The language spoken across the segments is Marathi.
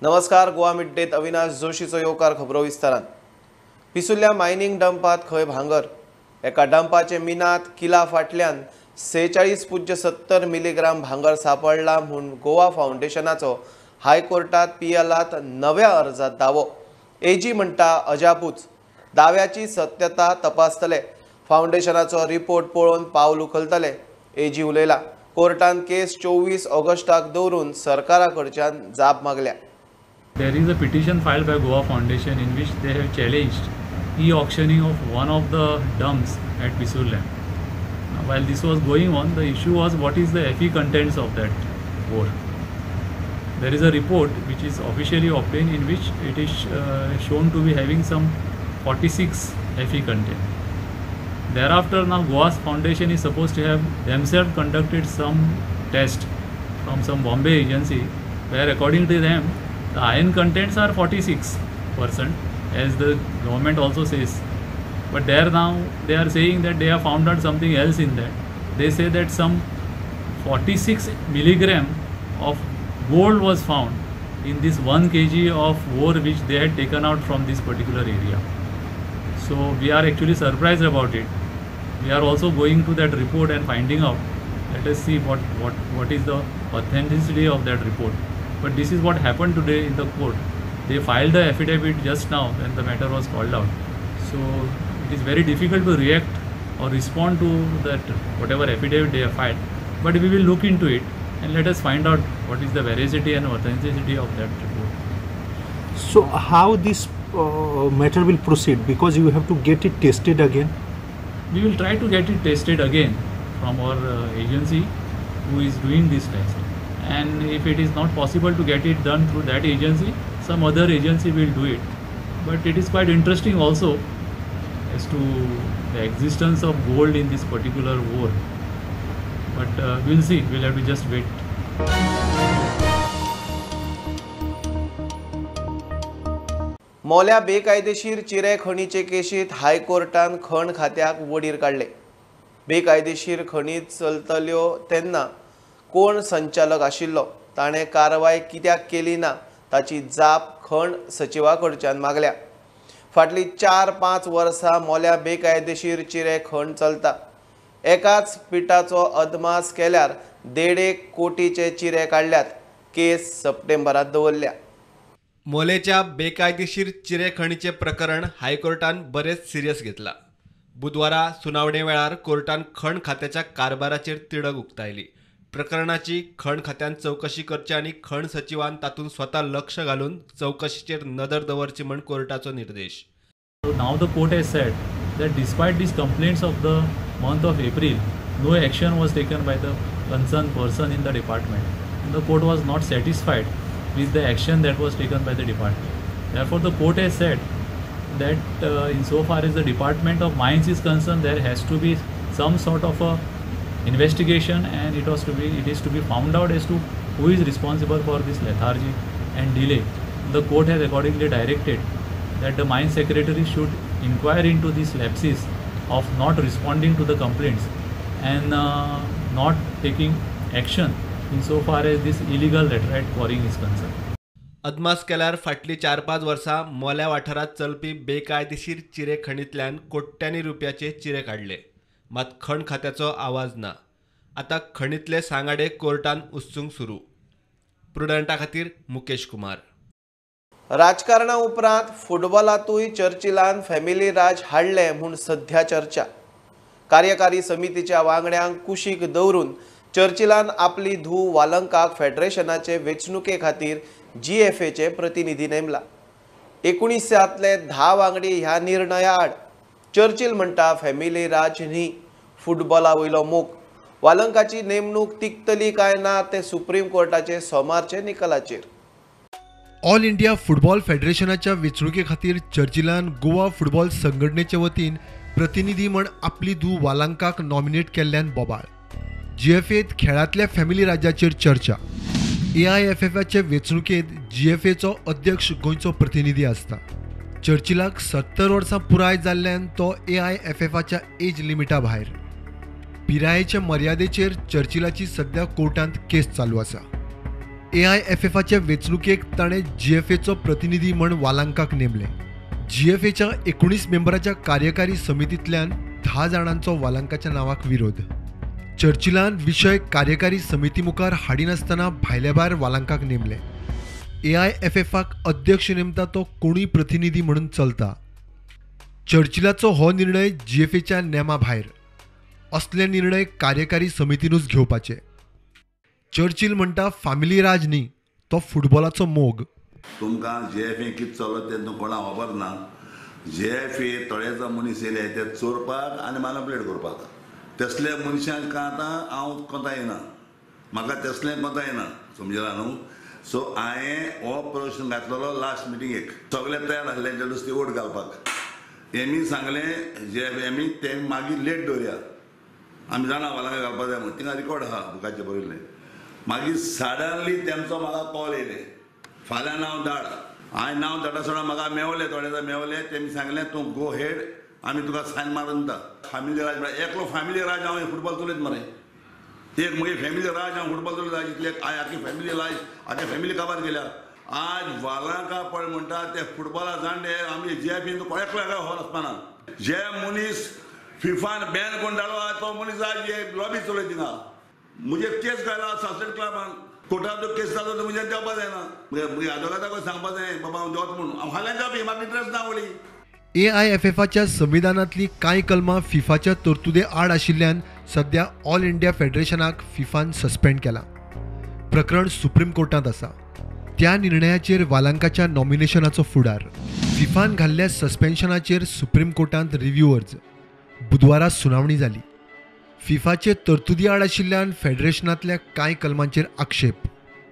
नमस्कार, गोवा मिडडेत अविनाश जोशीचो येवकार खबरो विस्तारान। पिसुल्ल्या मायनिंग डंपात खंय भांगर। एका डंपाचे मिनात किला फाटल्यान 46.70 मिलीग्राम भांगर सापडला म्हूण गोवा फाउंडेशनाचो हायकोर्टात पीएलात नव्या अर्जात दावो। एजी म्हणटा अजापूच दाव्याची सत्यता तपासतले। फाउंडेशनाचो रिपोर्ट पळोवन पावल उखलतले। एजी उलयला, कोर्टान केस 24 ऑगस्टाक दवरून सरकाराकडच्यान जाप मागल्या। There is a petition filed by Goa Foundation in which they have challenged e-auctioning of one of the dumps at Pisurland. While this was going on, the issue was what is the Fe contents of that ore. There is a report which is officially obtained in which it is shown to be having some 46 Fe content. Thereafter, now Goa's foundation is supposed to have themselves conducted some test from some Bombay agency where according to them the iron contents are 46% as the government also says, but there now they are saying that they have found out something else in that. They say that some 46 milligram of gold was found in this 1 kg of ore which they had taken out from this particular area. So we are actually surprised about it. We are also going to that report and finding out. Let us see what is the authenticity of that report. But this is what happened today in the court. They filed the affidavit just now when the matter was called out. So it is very difficult to react or respond to that whatever affidavit they have filed. But we will look into it and let us find out what is the veracity and authenticity of that report. So how this matter will proceed? Because you have to get it tested again. We will try to get it tested again from our agency who is doing this test. And if it is not possible to get it done through that agency, some other agency will do it. But it is quite interesting also as to the existence of gold in this particular ore. But we'll see, we'll have to just wait. मोल्या बेकायदेशीर चिरे खणीचे केशीत हायकोर्टान खण खात्याक वडीर काडले। बेकायदेशीर खणी चलतल्यो तेन्ना कोण संचालक आशिल्लो ताणे कारवाय कित्याक केली ना ताची जाप खण सचिवाकडच्यान मागल्या। फाटली 4-5 वर्सां मोल्या बेकायदेशीर चिरे खण चलता। एकाच पिठाचो अदमास केल्यार 1.5 कोटीचे चिरे काडल्यात। केस सप्टेंबरात दवरल्या। मोलेच्या बेकायदेशीर चिरे खणीचे प्रकरण हायकोर्टान बरेच सिरियस घेतला। बुधवारा सुनावणे वेळार कोर्टान खण खात्याच्या कारभाराचेर तिडक उक्तायली। प्रकरणाची खण खात्यान चौकशी करची आणि खण सचिवान तातून स्वतः लक्ष घालून चौकशीचेर नदर दवरची म्हण कोर्टाचो निर्देश। Now the court has said that despite these complaints of the month of April, no action was taken by the concerned person in the department. And the court was not satisfied with the action that was taken by the department. Therefore, the court has said that insofar as the Department of Mines is concerned, there has to be some sort of a investigation, and it is to be found out as to who is responsible for this lethargy and delay. The court has accordingly directed that the mine secretary should inquire into these lapses of not responding to the complaints and not taking action insofar as this illegal laterite quarrying is concerned. अदमास केल्यार फाटली 4-5 वर्सां मोल्या वाठारात चलपी बेकायदेशीर चिरे खणींतल्यान कोट्यांनी रुपयाचे चिरे काडले। मात खण खात्याचो आवाज ना। आता खणीतले सांगाडे कोर्टान उस्तूंक सुरू। प्रुडंटा खातीर मुकेश कुमार। राजकारणा उपरांत फुटबॉलातूय चर्चिलान फॅमिली राज हाडले म्हूण सध्या चर्चा। कार्यकारी समितीच्या वांगड्यांक कुशीक दवरून चर्चिलान आपली धूव वालंकाक फेडरेशनाचे वेंचणुके खातीर GFAचे प्रतिनिधी नेमला। 1900तले 10 वांगडी ह्या निर्णया आड। चर्चिल म्हणटा फॅमिली राज न्ही, फुटबॉला वयलो मोग। वालंकाची नेमणूक तिगतली काय ना ते सुप्रीम कोर्टाचे सोमारचे निकालाचेर। ऑल इंडिया फुटबॉल फेडरेशनाच्या वेंचणुके खातीर चर्चिलान गोवा फुटबॉल संघटनेचे वतीन प्रतिनिधी म्हण आपली धूव वालंकाक नॉमिनेट केल्ल्यान बोबाळ। GFAत खेळांतल्या फॅमिली राज्याचेर चर्चा। AIFFचे वेंचणुकेत GFAचो अध्यक्ष गोंयचो प्रतिनिधी आसता। चर्चिलाक 70 वर्सां पुराय जाल्ल्यान तो AIFFच्या एज लिमिटा भायर। पिरायेच्या मर्यादेचेर चर्चिलाची सध्या कोर्टांत केस चालू आसा। AIFFच्या वेंचणुकेक ताणें GFAचो प्रतिनिधी म्हण वालांकाक नेमले. GFAच्या 19 मेंबराच्या कार्यकारी समितींतल्यान 10 जाणांचो वालांकाच्या नावाक विरोध. चर्चिलान विशय कार्यकारी समिती मुखार हाडिनासतना भायल्या भायर वालांकाक नेमले. AIFFक अध्यक्ष नेमता तो कोणूय प्रतिनिधी म्हणून चलता. चर्चिलाचो हो निर्णय GFAच्या नेमा भायर. असले निर्णय कार्यकारी समितीनूच घेवपाचे. चर्चिल म्हणटा फामिली राज न्ही, तो फुटबॉलाचो मोग. तुमकां GFA कितें चल्लो तें कोणा खबर ना. GFA थोडेच मनीस येयले ते चोरपाक आनी मॅनिपुलेट करपाक. तसले मनशांक आतां हांव कोंता येना, म्हाका तसलें कोंता येना, समजला न्हू. सो हांवें हो प्रश्न घातलेलो लास्ट मिटिंगेक. सगळे तयार आसले नुस्तें वोट घालपाक. तेमी सांगलें GFA ते मागीर लेट दवरया, आमी जाणा वालांका घालपाक जाय म्हणून. थिंगा रिकॉर्ड आहा बुकाचेर बरयल्लें. मागीर सडनली तेंचो म्हाका कॉल येयले, फाल्यां नांव धाड. हांवें नांव धाडा सोडा म्हाका मेवले, थोडे जाण मेवले. तेमी सांगलें तूं गो हेड, आमी तुका सायन मारून दिता. फॅमिली राज म्हळ्यार एकलो फॅमिली राज हांव फुटबॉल चलयत मरे. एक म्हगे फॅमिली राज हांव फुटबॉल चलयता. इतले आखी फॅमिली राज आख्या फॅमिली काबार गेल्या. आज वालांका पळय म्हणटा ते फुटबॉला जाणटे आमी GFA तुका एकलो हो आसपाना. जे मनीस फिफान बॅन कोण धाडलो तो मनीस आज लॉबी चलय थिंगा. मुझे केस घाला सस्पेंड क्लबान. कोर्टात जो केस जाता तो मुझे देवपा जायना. मुगे आदोगादा सांगपा जाय बाबा हांव देवत म्हणून. हांव फाल्यां जावपी, म्हाका इंट्रस्ट ना वळी. AIFFच्या संविधानांतली कांय कलमां फिफाच्या तरतुदे आड आशिल्ल्यान सध्या ऑल इंडिया फेडरेशनाक फिफान सस्पेंड केला. प्रकरण सुप्रीम कोर्टांत आसा. त्या निर्णयाचेर वालांकाच्या नॉमिनेशनाचो फुडार. फिफान घाल्ल्या सस्पेन्शनाचेर सुप्रीम कोर्टांत रिव्ह्यू अर्ज. बुधवारा सुनावणी जाली. फिफाचे तरतुदी आड आशिल्ल्यान फेडरेशनांतल्या कांय कलमांचेर आक्षेप.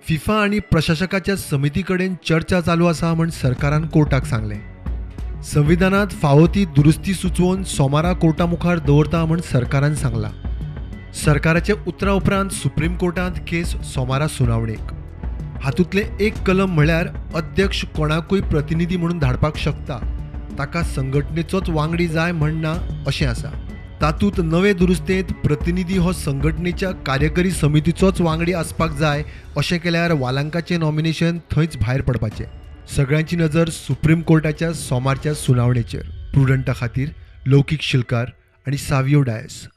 फिफा आनी प्रशासकाच्या समिती कडेन चर्चा चालू आसा म्हण सरकारान कोर्टाक सांगलें. संविधानांत फावो ती दुरुस्ती सुचोवन सोमारा कोर्टा मुखार दवरता म्हण सरकारान सांगलां. सरकाराच्या उतरा उपरांत सुप्रीम कोर्टांत केस सोमारा सुनावणेक. हातूंतले एक कलम म्हळ्यार अध्यक्ष कोणाकूय प्रतिनिधी म्हणून धाडपाक शकता, ताका संघटनेचोच वांगडी जाय म्हणना अशें आसा. तातूंत नवे दुरुस्तेंत प्रतिनिधी हो संघटनेच्या कार्यकारी समितीचोच वांगडी आसपाक जाय अशें केल्यार वालांकाचें नॉमिनेशन थंयच भायर पडपाचें. सगळ्यांची नजर सुप्रीम कोर्टाच्या सोमारच्या सुनावणेचेर. प्रुडंटा खातीर लौकीक शिलकार आनी सावियो डायस.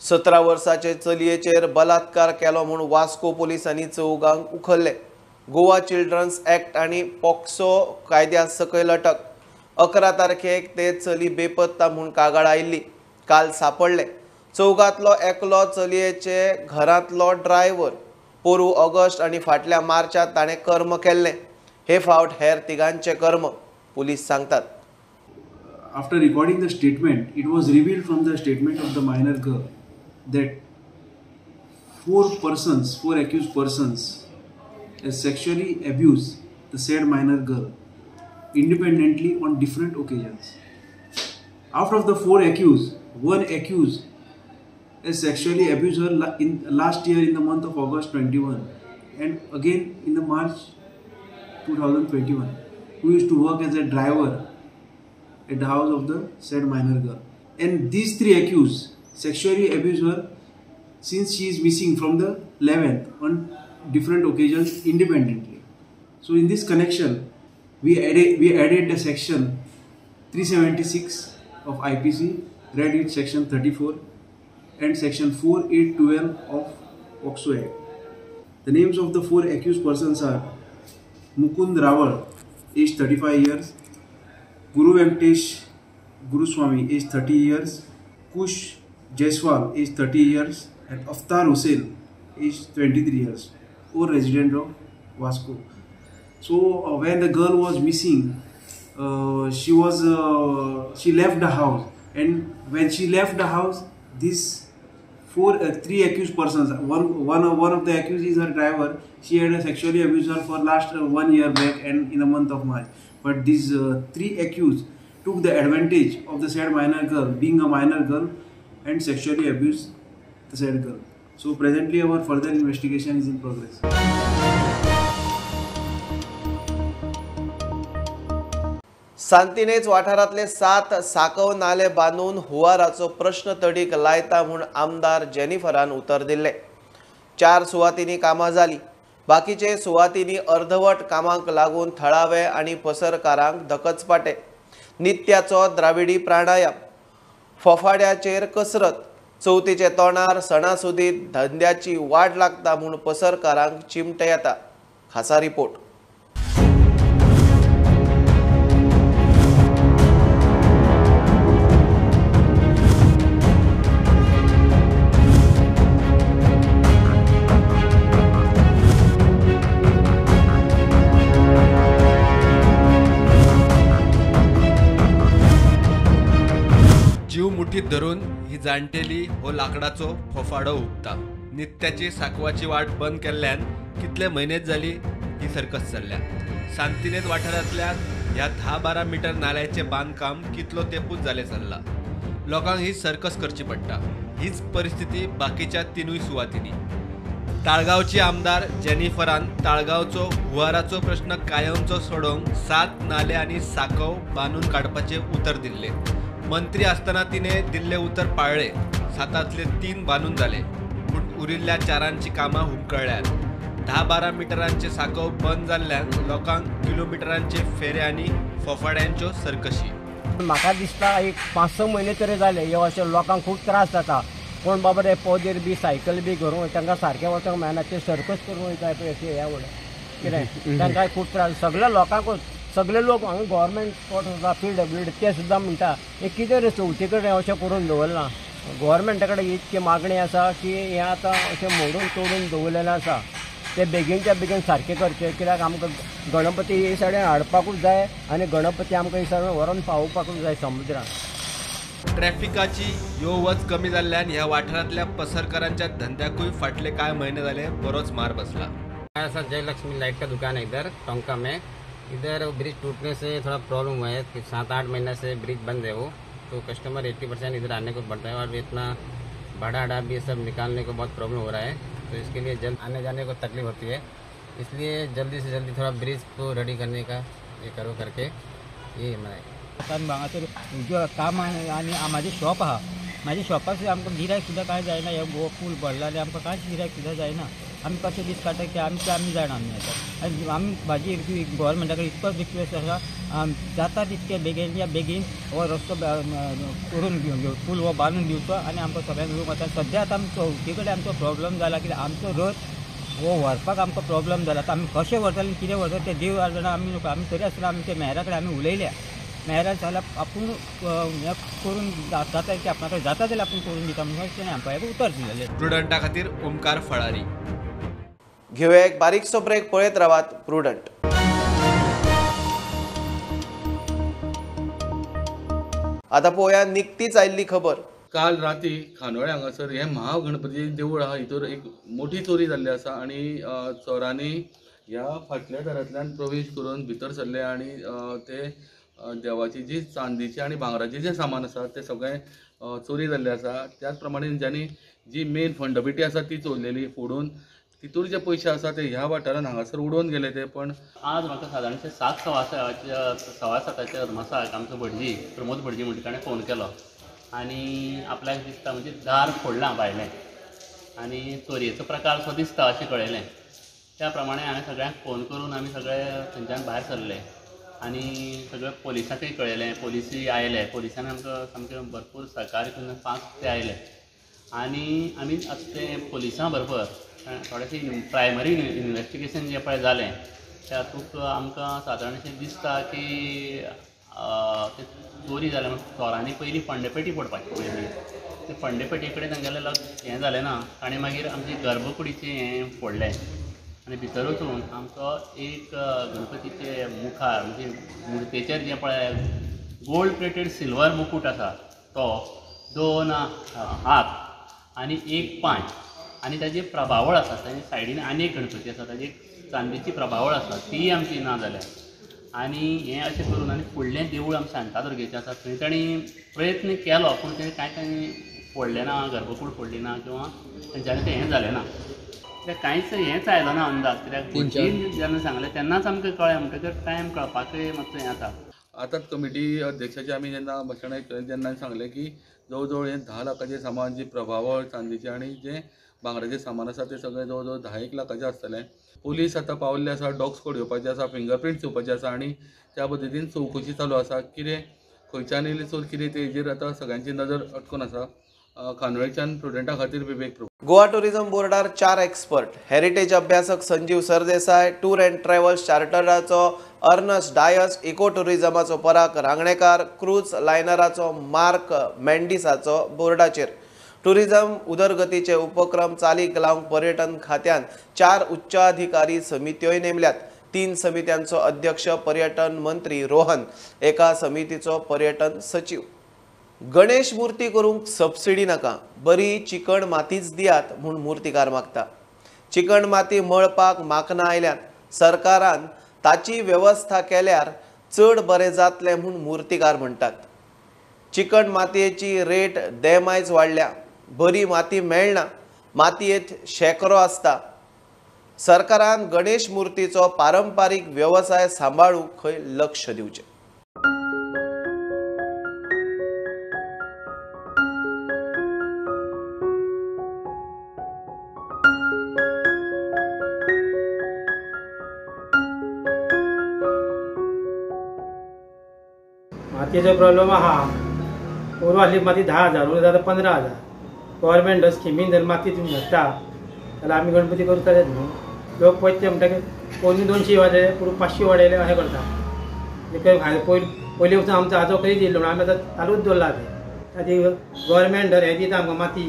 17 वर्साचे चलयेचेर बलात्कार केलो म्हूण वास्को पोलिसांनी 4 उखल्ले. गोवा चिल्ड्रन्स ॲक्ट आनी पॉक्सो कायद्या सकयल अटक. 11 तारखेक ते चली बेपत्ता म्हूण कागाळ आयिल्ली. काल सापडले. 4गांतलो एकलो चलयेचे घरांतलो ड्रायव्हर. पोरू ऑगस्ट आनी फाटल्या मार्चांत ताणें कर्म केल्लें. हे फावट हेर तिगांचे कर्म, पुलीस सांगतात. After recording the statement, it was revealed from the statement of the minor girl that 4 accused persons has sexually abused the said minor girl independently on different occasions. Out of the 4 accused, 1 accused has sexually abused her in last year in the month of August 21 and again in the March 2021, who used to work as a driver at the house of the said minor girl. And these 3 accused sexually abused her since she is missing from the 11th on different occasions independently. So in this connection, we added the section 376 of IPC, read it section 34 and section 4812 of POCSO Act. The names of the 4 accused persons are Mukund Rawal, age 35 years, Guru Venkatesh Guruswamy, age 30 years, Kush Jaiswal, age 30 years, and Aftar Hussain, age 23 years, all resident of Vasco. So when the girl was missing, she left the house, and when she left the house, these 3 accused persons, one of the accused is her driver. She had sexually abused her for last 1 year back and in the month of March. But these 3 accused took the advantage of the said minor girl being a minor girl and sexually abused the said girl. So presently our further investigation is in progress. सांतिनेज वाठारांतले 7 साकव नाले बांदून हुंवाराचो प्रश्न तडीक लायता म्हूण आमदार जेनिफरान उतर दिल्लें. 4 सुवातींनी कामां जालीं. बाकीचे सुवातींनी अर्धवट कामांक लागून थळावे आणि पसरकारांक धकचपाटे, नित्याचो द्राविडी प्राणायाम, फोफाड्याचेर कसरत, चवथीचे तोंडार सणासुदीत धंद्याची वाड लागता म्हूण पसरकारांक चिमटे येता. खासा रिपोर्ट. जीव मुठीत धरून ही जाणटेली हो लाकडाचो फोफाडो उगता. नित्याची साकवाची वाट बंद केल्ल्यान कितले म्हयनेच जाली ही सर्कस चल्ल्या. सांतिनेज वाठारांतल्या ह्या 10-12 मीटर नाल्याचे बांदकाम कितलो तेंपूच जाले चल्ला. लोकांक ही सर्कस करची पडटा. हीच परिस्थिती बाकीच्या 3 सुवातींनी. ताळगांवची आमदार जेनिफरान ताळगांवचो हुंवाराचो प्रश्न कायमचो सोडोवंक 7 नाले आनी साकव बांदून काडपाचे उतर दिल्ले. मंत्री आसतना तिने दिल्ले उतर पाळ्ळे. 7तले 3 बांदून जाले, पूण उरिल्ल्या 4 कामां हुमकळ्ळ्यात. 10-12 मिटरांचे साकव बंद जाल्ल्यान लोकांक किलोमिटरांचे फेरे आनी फोफाड्यांच्यो सर्कशी. म्हाका दिसता एक 5-6 म्हयने तरी जाले ह्यो अशे लोकांक खूब त्रास जाता. कोण बाबा रे पोदेर बी सायकल बी करूं तांकां सारकें वचोंक मेळना. ते सर्कस करूं वयता पळय ह्या वडे कितें तांकां खूब त्रास. सगळे लोकांकूच सगळे लोक हांगा गव्हर्मेंट स्पॉट आसा PWD ते सुद्दां म्हणटा हे कितें रे चवथी कडेन अशें करून दवरलां. गव्हर्मेंटा कडेन इतकी मागणी आसा की हें आतां अशें मोडून तोडून दवरलेलें आसा. ते बेगीनच्या बेगीन सारकें करचें. कित्याक आमकां गणपती हे सायडीन हाडपाकूच जाय आनी गणपती आमकां हे सायडीन व्हरोन पावोवपाकूच जाय समुद्रांत. ट्रॅफिकाची यो वच कमी जाल्ल्यान ह्या वाठारांतल्या पसरकारांच्या धंद्याकूय फाटले कांय म्हयने जाले बरोच मार बसला. ऐसा जयलक्ष्मी लाइट का दुकान है इधर टोंका में. इधर ब्रिज टूटने से थोड़ा प्रॉब्लम हुआ है. 7-8 महीने से ब्रिज बंद है वो, तो कस्टमर 80% इधर आने को पड़ता है. और इतना भाड़ा भी सब निकालने को बहुत प्रॉब्लम हो रहा है. तो इसके लिए जल्द आने जाने को तकलीफ होती है. इसलिए जल्दी से जल्दी थोड़ा ब्रिज को रेडी करने का ये करो करके ये हमारा जो काम आनी म्हाजें शॉप आहा. म्हाज्या शॉपाचे आमकां गिरायक सुद्दां कांय जायना. हे पूल भरला आनी आमकां कांयच गिरायक सुद्दां जायना. आमी कशें दीस काडटा की आमी जाणा आमी आतां. आनी आमी म्हाजी गव्हर्मेंटा कडेन इतकोच रिक्वेस्ट आसा जाता तितके बेगीन या बेगीन हो रस्तो करून घेवन पूल हो बांदून दिवचो आनी आमकां सगळ्यांक रूम आतां. सद्या आतां आमचो चवथी कडेन आमचो प्रॉब्लम जाला कित्याक आमचो रथ हो व्हरपाक आमकां प्रॉब्लम जाला. आतां आमी कशें व्हरतले कितें व्हरतले ते देव जाणा. आमी तरी आसतना आमी ते मेहरा कडेन आमी उलयल्या. मेहरा जाल्यार आपूण हें करून जाता की आपणाक जाता जाल्यार आपूण करून दिता म्हणून तेणें आमकां उतर दिलेलें. प्रुडंटा खातीर ओमकार फळारी. घेऊया एक बारीकसो ब्रेक. पळयत रावात प्रुडंट. आतां पळोवया निकतीच आयिल्ली खबर. काल राती खानोळे हांगासर हें महागणपती देवूळ आहा हितूर एक मोठी चोरी जाल्ली आसा आनी चोरांनी ह्या फाटल्या दारांतल्यान प्रवेश करून भितर सरले आनी ते देवाची जी चांदीची आनी भांगराचें जें सामान आसा तें सगळें चोरी जाल्लें आसा. त्याच प्रमाणे तेंच्यांनी जी मेन फंडपेटी आसा ती चोरलेली फोडून तितूर जे पयशे आसा ते ह्या वाठारान हांगासर उडोवन गेले ते. पण आज म्हाका सादारणशे 7:15 अदमासाक आमचो भटजी प्रमोद भटजी म्हणटा ताणें फोन केलो आनी आपल्याक दिसता म्हणजे दार फोडलां भायलें आनी चोरयेचो प्रकार असो दिसता अशें कळयलें. त्या प्रमाणे हांवें सगळ्यांक फोन करून आमी सगळे थंयच्यान भायर सरले आनी सगळे पोलिसांकय कळयलें. पोलिसूय आयले. पोलिसांनी आमकां सामकें भरपूर सहकार्य करून फास्ट ते आयले आनी आमी आतां ते पोलिसां बरोबर थोडेशें प्रायमरी इन्वेस्टिगेशन जें पळय जालें तातूंत आमकां सादारणशें दिसता की ते चोरी जाल्या म्हणून चोरांनी पयलीं फंडपेटी फोडपाची पयलीं. ते फंडपेटी कडेन तांगेलें हें जालें ना. ताणें मागीर आमची गर्भकुडीचें हें फोडलें आनी भितर वचून आमचो एक गणपतीचे मुखार म्हणजे मुर्तेचेर जें पळय गोल्ड प्लेटेड सिल्वर मुकूट आसा तो 2 हात आनी 1 पांय आनी ताजी प्रभावळ आसा. ताजे सायडीन आनी एक गणपती आसा ताजी चांदीची प्रभावळ आसा ती आमची ना जाल्या. आनी हें अशें करून आनी फुडलें देवूळ आमचें शांतादुर्गेचें आसा थंय तांणी प्रयत्न केलो पूण तें कांय तांणी फोडलें ना. गर्भकूड फोडली ना किंवा तेंच्यांनी तें हें जालें ना. कित्याक कांयच हेंच आयलो ना अंदाज. कित्याक जेन्ना सांगलें तेन्नाच आमकां कळ्ळें म्हणटकीर टायम कळपाकय मातसो हें जाता. आतांच कमिटी अध्यक्षाचें आमी जेन्ना भाशण आयकलें तेन्ना सांगलें की जवळ जवळ हें 10 लाखाचें सामान जी प्रभावळ चांदीचें आनी जें भांगराचें सामान आसा तें सगळें जवळ जवळ 10 लाखाचें आसतलें. पोलीस आतां पावल्ले आसा, डॉग स्क्वॉड येवपाचें आसा, फिंगरप्रिंट्स येवपाचें आसा आनी त्या पद्दतीन चवकशी चालू आसा. कितें खंयच्यान येयली चोर कितें तेजेर आतां सगळ्यांची नजर अटकून आसा. खानोळेच्यान प्रुडंटा खातीर विवेक प्रभू. गोवा टुरिझम बोर्डार 4 एक्सपर्ट, हेरिटेज अभ्यासक Sanjeev Sardesai, tour and travels चार्टराचो अर्नस्ट डायस, इको टुरिझमाचो पराग रांगणेकार, क्रूज लायनराचो मार्क मेंडिसाचो बोर्डाचेर. टुरिझम उदरगतीचे उपक्रम चालीक लावंक पर्यटन खात्यान 4 उच्चाधिकारी समित्योय नेमल्यात. 3 समित्यांचो अध्यक्ष पर्यटन मंत्री रोहन, एका समितीचो पर्यटन सचिव. गणेश मूर्ती करूंक सबसिडी नाका, बरी चिकण मातीच दियात म्हूण मुर्तीकार मागता. चिकण माती मळपाक माकना आयल्यान सरकारान ताची वेवस्था केल्यार चड बरें जातलें म्हूण मुर्तीकार म्हणटात. चिकण मातयेची रेट देमायज वाडल्या, बरी माती मेळना, मातयेंत शेकरो आसता. सरकारान गणेश मूर्तीचो पारंपारीक व्यवसाय सांबाळूंक खंय लक्ष दिवचें. मातयेचो प्रॉब्लेम आहा. पोरवां आहली माती 10,000 उरता आतां 15,000. गव्हर्मेंट स्किमीन जर माती तुमी घालता जाल्यार आमी गणपती करतलेच न्हू. लोक पयचे म्हणटकीर पयलीं 200 वाडले पुरो 500 वाडयले अशें करता. पयलीं वचून आमचो हाजो खंय दिल्लो म्हणून आमी आतां चालूच दवरला तें. ताची गव्हर्मेंट जर हें दिता आमकां माती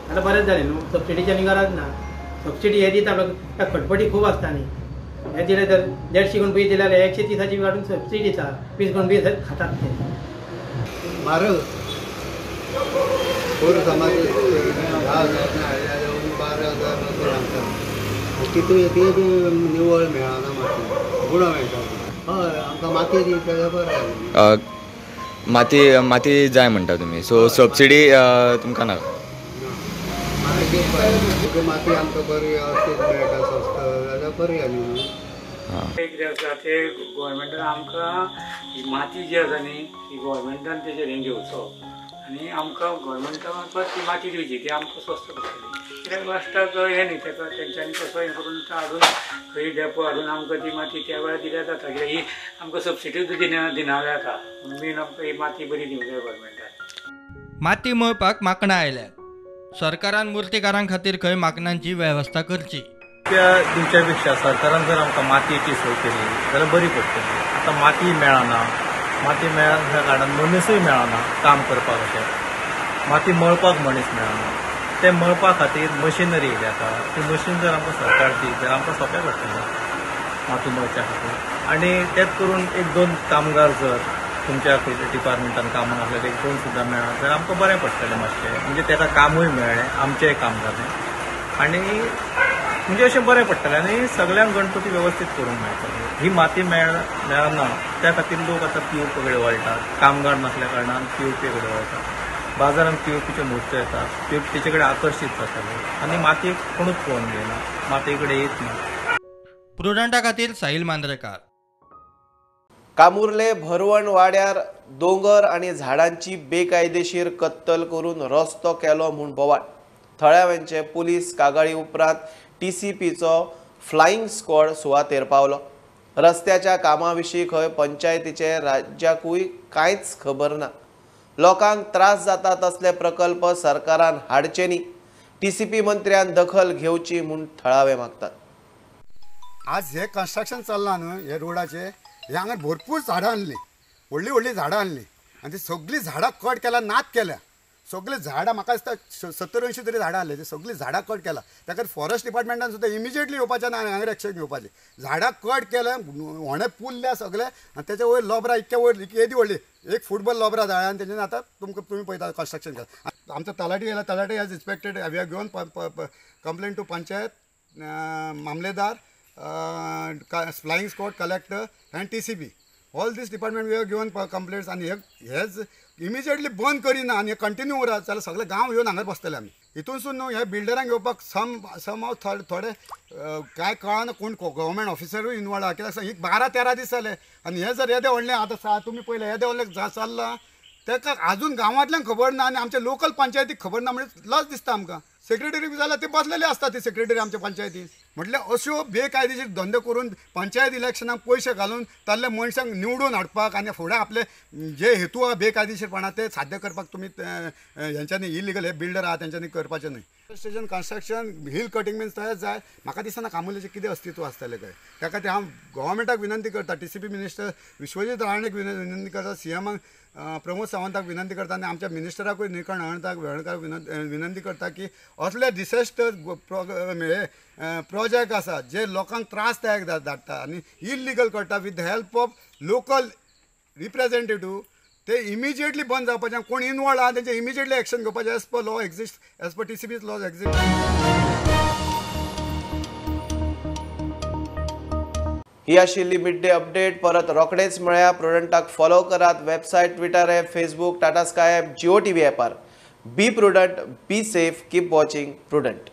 जाल्यार बरेंच जालें न्हू. सबसिडीची आनी गरज ना. सबसिडी हे दिता त्या खटपटी खूब आसता न्ही. हे दिले तर 150 गणपती दिले जाल्यार 130ची काडून सबसिडी दिता. 20 गणपती खातात ते म्हारग. पोर समाज 10,000 12,000 तितून निवळ मेळना माती गुण मेळटा. हय आमकां माती दी जाल्यार बरें. माती जाय म्हणटा तुमी, सो सबसिडी तुमकां नाका. माती आमकां बरी व्यवस्थीत मेळटा स्वस्त जाल्यार बरी आनी कितें आसा ते गोवोरमेंटान आमकां ही माती जी आसा न्ही ती गोवोरमेंटान तेजेर हें घेवचो आनी आमकां गोवोरमेंटान ती माती दिवची ती आमकां स्वस्त पडटली. कित्याक लास्टाक हें न्ही तेका तेंच्यांनी कसो हें करून हाडून खंय डेपो हाडून आमकां ती माती त्या वेळार दिल्यार जाता. कित्याक ही आमकां सबसिडी दिना जाता. मेन आमकां ही माती बरी दिवंक जाय गोवोरमेंटान. माती मळपाक माकणां आयल्यात. सरकारान मुर्तीकारां खातीर खंय माकणांची वेवस्था करची. त्या दिवच्या पेक्षा सरकारान जर आमकां मातयेची सोय केली जाल्यार बरी पडटली. आतां माती मेळना, माती मेळना कारणान मनीसूय मेळना काम करपाक. अशें माती मळपाक मनीस मेळना. ते मळपा खातीर मशिनरी येयली आतां. ती मशीन जर आमकां सरकार दी जाल्यार आमकां सोंपें पडटलें माती मळच्या खातीर. आनी तेच करून 1-2 कामगार जर तुमच्या खंयच्या डिपार्टमेंटान कामाक आसलेले 1-2 सुद्दां मेळत जाल्यार आमकां बरें पडटलें मातशें. म्हणजे ताका कामूय मेळ्ळें, आमचेंय काम जालें आनी म्हणजे अशें बरें पडटलें आनी सगळ्यांक गणपती वेवस्थीत करूंक मेळटले. ही माती मेळना त्या खातीर लोक आतां पीओपी कडेन वळटात. कामगार नासल्या कारणान पीओपी कडेन वळटात. बाजारांत पीओपीच्यो मूर्त्यो येतात. पीओपी तेचे कडेन आकर्शीत जातले आनी मातयेक कोणूच पळोवन घेयना, मातये कडेन येत ना. प्रुडंटा खातीर साहिल मांद्रेकार. कामुर्ले भरवण वाड्यार दोंगर आनी झाडांची बेकायदेशीर कत्तल करून रस्तो केलो म्हूण बोवाळ. थळाव्यांचे पुलीस कागाळी उपरांत TCPचो फ्लायिंग स्क्वॉड सुवातेर पावलो. रस्त्याच्या कामाविशीं खंय पंचायतीचे राज्याकूय कांयच खबर ना. लोकांक त्रास जाता तसले प्रकल्प सरकारान हाडचे न्ही. TCP मंत्र्यान दखल घेवची म्हूण थळावे मागतात. आज हे कन्स्ट्रक्शन चल्लां न्हू हे रोडाचे, हे हांगा भरपूर झाडां आहली, व्हडली व्हडली झाडां आहली आनी ती सगळीं झाडां कट केल्या, नात केल्या. सगळीं झाडां म्हाका दिसता 70-80 तरी झाडां आहली, ती सगळीं झाडां कट केला. ताका फॉरेस्ट डिपार्टमेंटान सुद्दां इमिजिएटली येवपाचें आनी हांगा एक्शन घेवपाचें. झाडां कट केले, व्हणे पुल्ल्या सगळे आनी तेच्या वयर लोबरां इतके वयर येदी व्हडली 1 फुटबॉल लोबरां जाळ्या आनी तेच्यान आतां तुमी पळयता कन्स्ट्रक्शन केलां. आमचो तलाटी येयला, talati has inspected, we have given complaint to panchayat, Mamlatdar, flying squad, collector and TCP. All these department we have given complaints आनी हेज इमिजिएटली बंद करिना आनी हे कंटिन्यू उरत जाल्यार सगळे गांव येवन हांगा बसतले आमी. हितूनसून न्हू हे बिल्डरांक येवपाक समहाव थोडे कांय कळना कोण गव्हर्मेंट ऑफिसरूय इनवॉल्व आहा. कित्याक ही 12-13 दीस जाले आनी हे जर येदे व्हडलें आतां तुमी पळयलें येदे व्हडलें चल्लां तेका आजून गांवांतल्यान खबर ना आनी आमच्या लोकल पंचायतीक खबर ना म्हणजे लज दिसता आमकां. सेक्रेटरी बी जाल्यार ते बसलेले असता ते सेक्रेटरी आमच्या पंचायतीन. म्हटल्यार अश्यो बेकायदेशीर धंदो करून पंचायत इलेक्शनाक पयशे घालून ताल्ल्या मनशांक निवडून हाडपाक आनी फुडें आपले जे हेतू आहा बेकायदेशीरपणा ते साध्य करपाक तुमी हेंच्यांनी इलिगल हे बिल्डर आहा तेंच्यांनी करपाचें न्हय. स्टेशन कन्स्ट्रक्शन हिल कटींग बीन तयार जाय म्हाका दिसना कामोलेचें कितें अस्तित्व आसतलें काय. त्या खातीर हांव गव्हर्मेंटाक विनंती करता, TCP मिनिस्टर विश्वजीत राणाक विनंती करता, CMाक प्रमोद सावंताक विनंती करता आनी आमच्या मिनिस्टराकूय निळकंठ वेळणकाराक विनंती करता की असले डिसेस्टर प्रोजेक्ट आसा जे लोकांक त्रास दायक धाडटा आनी इलिगल करता with the help of local representative ते इमिजिएटली बंद जावपाचें. कोण इनवॉल्ड आहा तेंचे इमिजिएटली एक्शन घेवपाचें as per law exist, as per TCP laws exist. ही आशिल्ली मिड डे अपडेट. परत रोखडेच मेळया. प्रुडंटाक फॉलो करात. Website, Twitter app, Facebook, Tata Sky app, Jio TV ॲपार. Be Prudent, be safe, keep watching prudent.